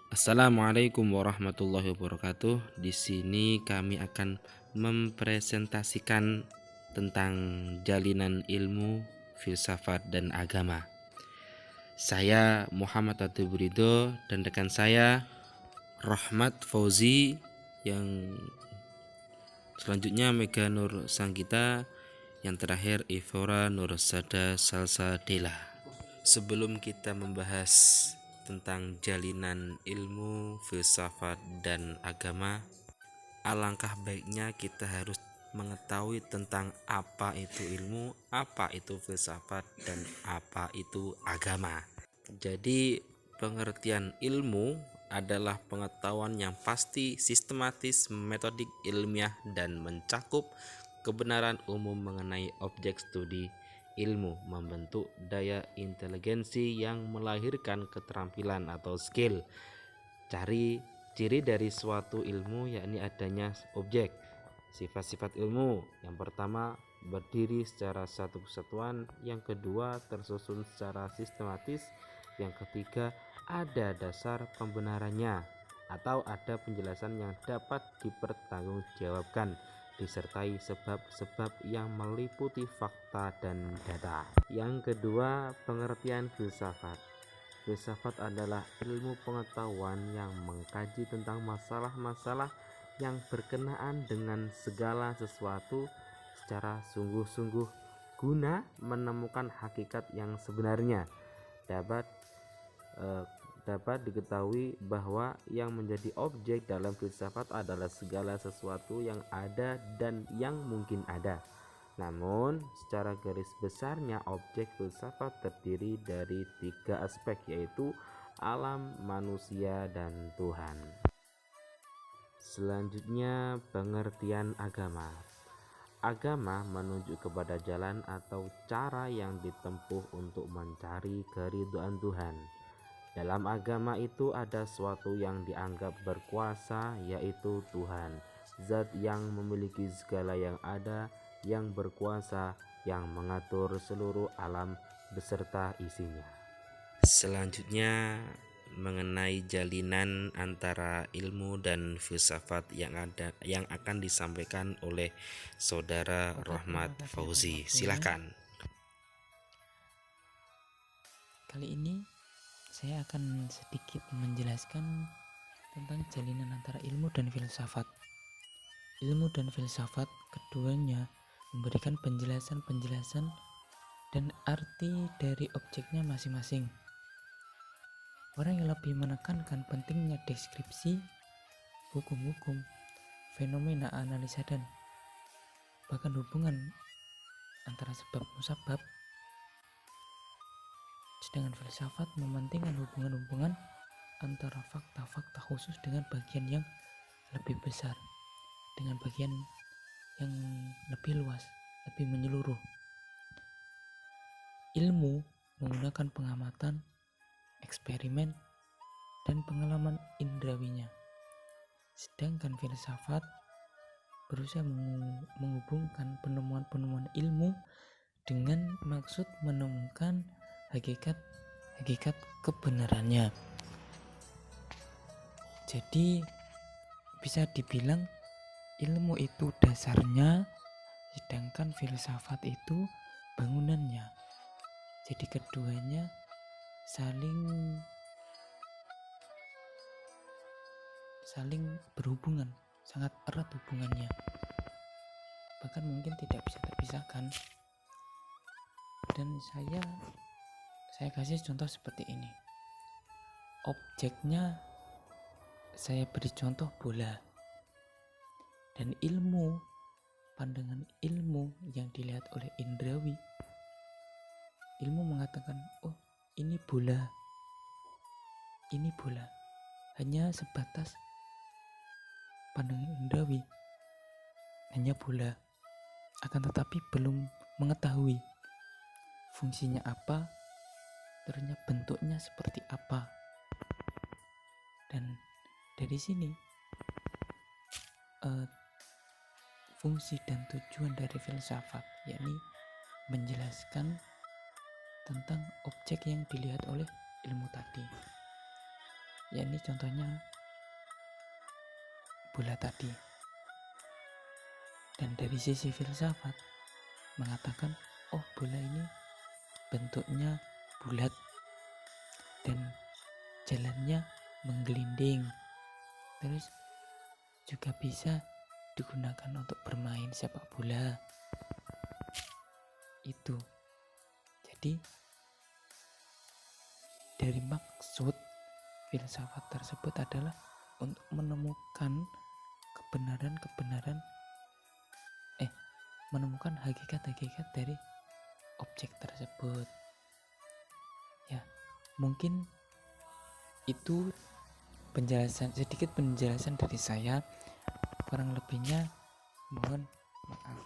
Assalamualaikum warahmatullahi wabarakatuh. Di sini kami akan mempresentasikan tentang jalinan ilmu, filsafat, dan agama. Saya Muhammad Atib Ridho dan rekan saya Rahmat Fauzi, yang selanjutnya Mega Nur Sanggita, yang terakhir Ivora Nursada Salsadela. Sebelum kita membahas tentang jalinan ilmu, filsafat, dan agama, alangkah baiknya kita harus mengetahui tentang apa itu ilmu, apa itu filsafat, dan apa itu agama. Jadi, pengertian ilmu adalah pengetahuan yang pasti, sistematis, metodik, ilmiah, dan mencakup kebenaran umum mengenai objek studi. Ilmu membentuk daya inteligensi yang melahirkan keterampilan atau skill. Ciri dari suatu ilmu yakni adanya objek. Sifat-sifat ilmu: yang pertama, berdiri secara satu kesatuan; yang kedua, tersusun secara sistematis; yang ketiga, ada dasar pembenarannya atau ada penjelasan yang dapat dipertanggungjawabkan, disertai sebab-sebab yang meliputi fakta dan data. Yang kedua, pengertian filsafat. Filsafat adalah ilmu pengetahuan yang mengkaji tentang masalah-masalah yang berkenaan dengan segala sesuatu secara sungguh-sungguh guna menemukan hakikat yang sebenarnya. Dapat diketahui bahwa yang menjadi objek dalam filsafat adalah segala sesuatu yang ada dan yang mungkin ada. Namun, secara garis besarnya objek filsafat terdiri dari 3 aspek, yaitu alam, manusia, dan Tuhan. Selanjutnya, pengertian agama. Agama menunjuk kepada jalan atau cara yang ditempuh untuk mencari keridhaan Tuhan. Dalam agama itu ada suatu yang dianggap berkuasa, yaitu Tuhan, zat yang memiliki segala yang ada, yang berkuasa, yang mengatur seluruh alam beserta isinya. Selanjutnya, mengenai jalinan antara ilmu dan filsafat yang akan disampaikan oleh Saudara Rahmat Fauzi. Silakan. Kali ini saya akan sedikit menjelaskan tentang jalinan antara ilmu dan filsafat. Ilmu dan filsafat keduanya memberikan penjelasan-penjelasan dan arti dari objeknya masing-masing. Orang yang lebih menekankan pentingnya deskripsi, hukum-hukum, fenomena analisa, dan bahkan hubungan antara sebab musabab, sedangkan filsafat mementingkan hubungan-hubungan antara fakta-fakta khusus dengan bagian yang lebih besar, dengan bagian yang lebih luas, lebih menyeluruh. Ilmu menggunakan pengamatan, eksperimen, dan pengalaman indrawinya, sedangkan filsafat berusaha menghubungkan penemuan-penemuan ilmu dengan maksud menemukan hakikat kebenarannya. Jadi bisa dibilang ilmu itu dasarnya, sedangkan filsafat itu bangunannya. Jadi keduanya saling berhubungan, sangat erat hubungannya, bahkan mungkin tidak bisa terpisahkan. Dan saya kasih contoh seperti ini. Objeknya saya beri contoh bola, dan pandangan ilmu yang dilihat oleh indrawi, ilmu mengatakan, oh ini bola, hanya sebatas pandangan indrawi, hanya bola, akan tetapi belum mengetahui fungsinya apa, ternyata bentuknya seperti apa. Dan dari sini fungsi dan tujuan dari filsafat, yakni menjelaskan tentang objek yang dilihat oleh ilmu tadi. yakni contohnya bola tadi. Dan dari sisi filsafat mengatakan, oh bola ini bentuknya bulat dan jalannya menggelinding, terus juga bisa digunakan untuk bermain sepak bola. Itu jadi dari maksud filsafat tersebut adalah untuk menemukan menemukan hakikat-hakikat dari objek tersebut. Ya, mungkin itu sedikit penjelasan dari saya. Kurang lebihnya mohon maaf.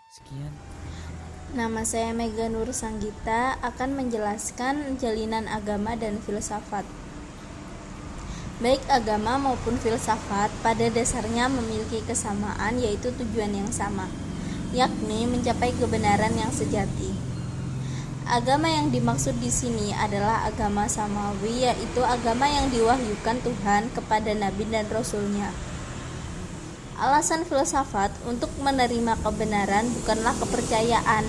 Sekian. Nama saya Mega Nur Sanggita akan menjelaskan jalinan agama dan filsafat. Baik agama maupun filsafat pada dasarnya memiliki kesamaan, yaitu tujuan yang sama, yakni mencapai kebenaran yang sejati. Agama yang dimaksud di sini adalah agama samawi, yaitu agama yang diwahyukan Tuhan kepada Nabi dan Rasul-Nya. Alasan filsafat untuk menerima kebenaran bukanlah kepercayaan,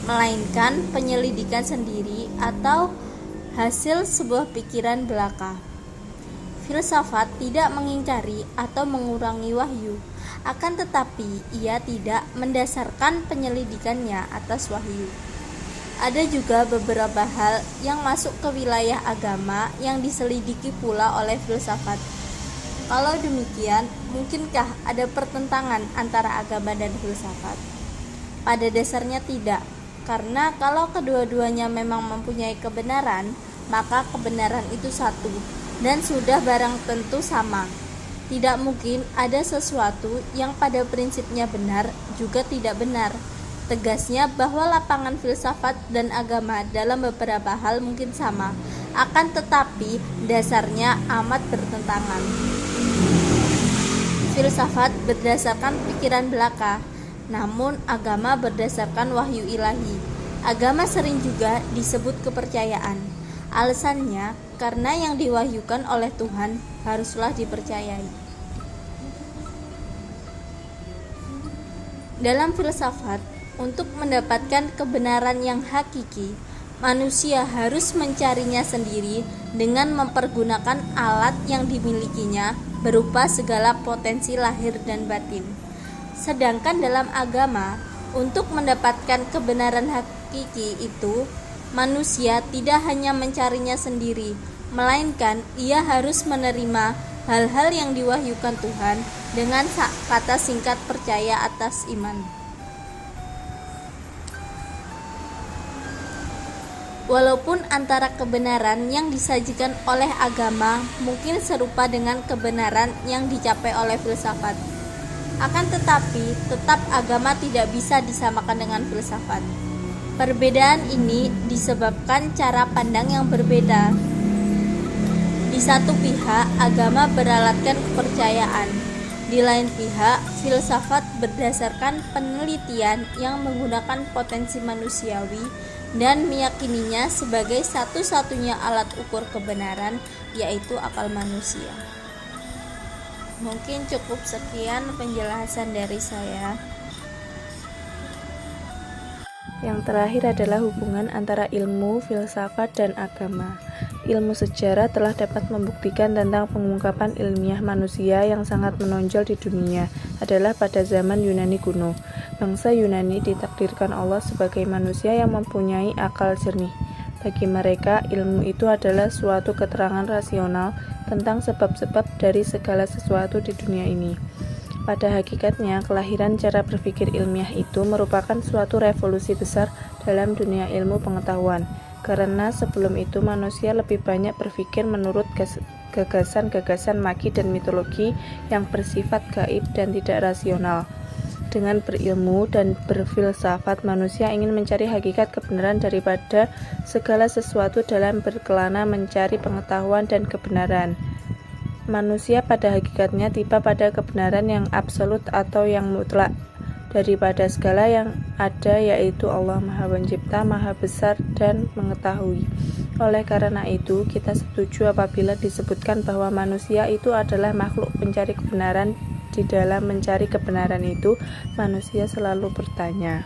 melainkan penyelidikan sendiri atau hasil sebuah pikiran belaka. Filsafat tidak mengingkari atau mengurangi wahyu, akan tetapi ia tidak mendasarkan penyelidikannya atas wahyu. Ada juga beberapa hal yang masuk ke wilayah agama yang diselidiki pula oleh filsafat. Kalau demikian, mungkinkah ada pertentangan antara agama dan filsafat? Pada dasarnya tidak, karena kalau kedua-duanya memang mempunyai kebenaran, maka kebenaran itu satu dan sudah barang tentu sama. Tidak mungkin ada sesuatu yang pada prinsipnya benar juga tidak benar. Tegasnya bahwa lapangan filsafat dan agama dalam beberapa hal mungkin sama, akan tetapi dasarnya amat bertentangan. Filsafat berdasarkan pikiran belaka, namun agama berdasarkan wahyu ilahi. Agama sering juga disebut kepercayaan. Alasannya karena yang diwahyukan oleh Tuhan haruslah dipercayai. Dalam filsafat, untuk mendapatkan kebenaran yang hakiki, manusia harus mencarinya sendiri dengan mempergunakan alat yang dimilikinya berupa segala potensi lahir dan batin. Sedangkan dalam agama, untuk mendapatkan kebenaran hakiki itu, manusia tidak hanya mencarinya sendiri, melainkan ia harus menerima hal-hal yang diwahyukan Tuhan dengan kata singkat percaya atas iman. Walaupun antara kebenaran yang disajikan oleh agama mungkin serupa dengan kebenaran yang dicapai oleh filsafat, akan tetapi tetap agama tidak bisa disamakan dengan filsafat. Perbedaan ini disebabkan cara pandang yang berbeda. Di satu pihak, agama beralatkan kepercayaan. Di lain pihak, filsafat berdasarkan penelitian yang menggunakan potensi manusiawi dan meyakininya sebagai satu-satunya alat ukur kebenaran, yaitu akal manusia. Mungkin cukup sekian penjelasan dari saya. Yang terakhir adalah hubungan antara ilmu, filsafat, dan agama. Ilmu sejarah telah dapat membuktikan tentang pengungkapan ilmiah manusia yang sangat menonjol di dunia adalah pada zaman Yunani kuno. Bangsa Yunani ditakdirkan Allah sebagai manusia yang mempunyai akal jernih. Bagi mereka, ilmu itu adalah suatu keterangan rasional tentang sebab-sebab dari segala sesuatu di dunia ini. Pada hakikatnya, kelahiran cara berpikir ilmiah itu merupakan suatu revolusi besar dalam dunia ilmu pengetahuan, karena sebelum itu manusia lebih banyak berpikir menurut gagasan-gagasan magi dan mitologi yang bersifat gaib dan tidak rasional. Dengan berilmu dan berfilsafat, manusia ingin mencari hakikat kebenaran daripada segala sesuatu dalam berkelana mencari pengetahuan dan kebenaran. Manusia pada hakikatnya tiba pada kebenaran yang absolut atau yang mutlak daripada segala yang ada, yaitu Allah Maha Pencipta, Maha Besar dan mengetahui. Oleh karena itu, kita setuju apabila disebutkan bahwa manusia itu adalah makhluk pencari kebenaran. Di dalam mencari kebenaran itu, manusia selalu bertanya,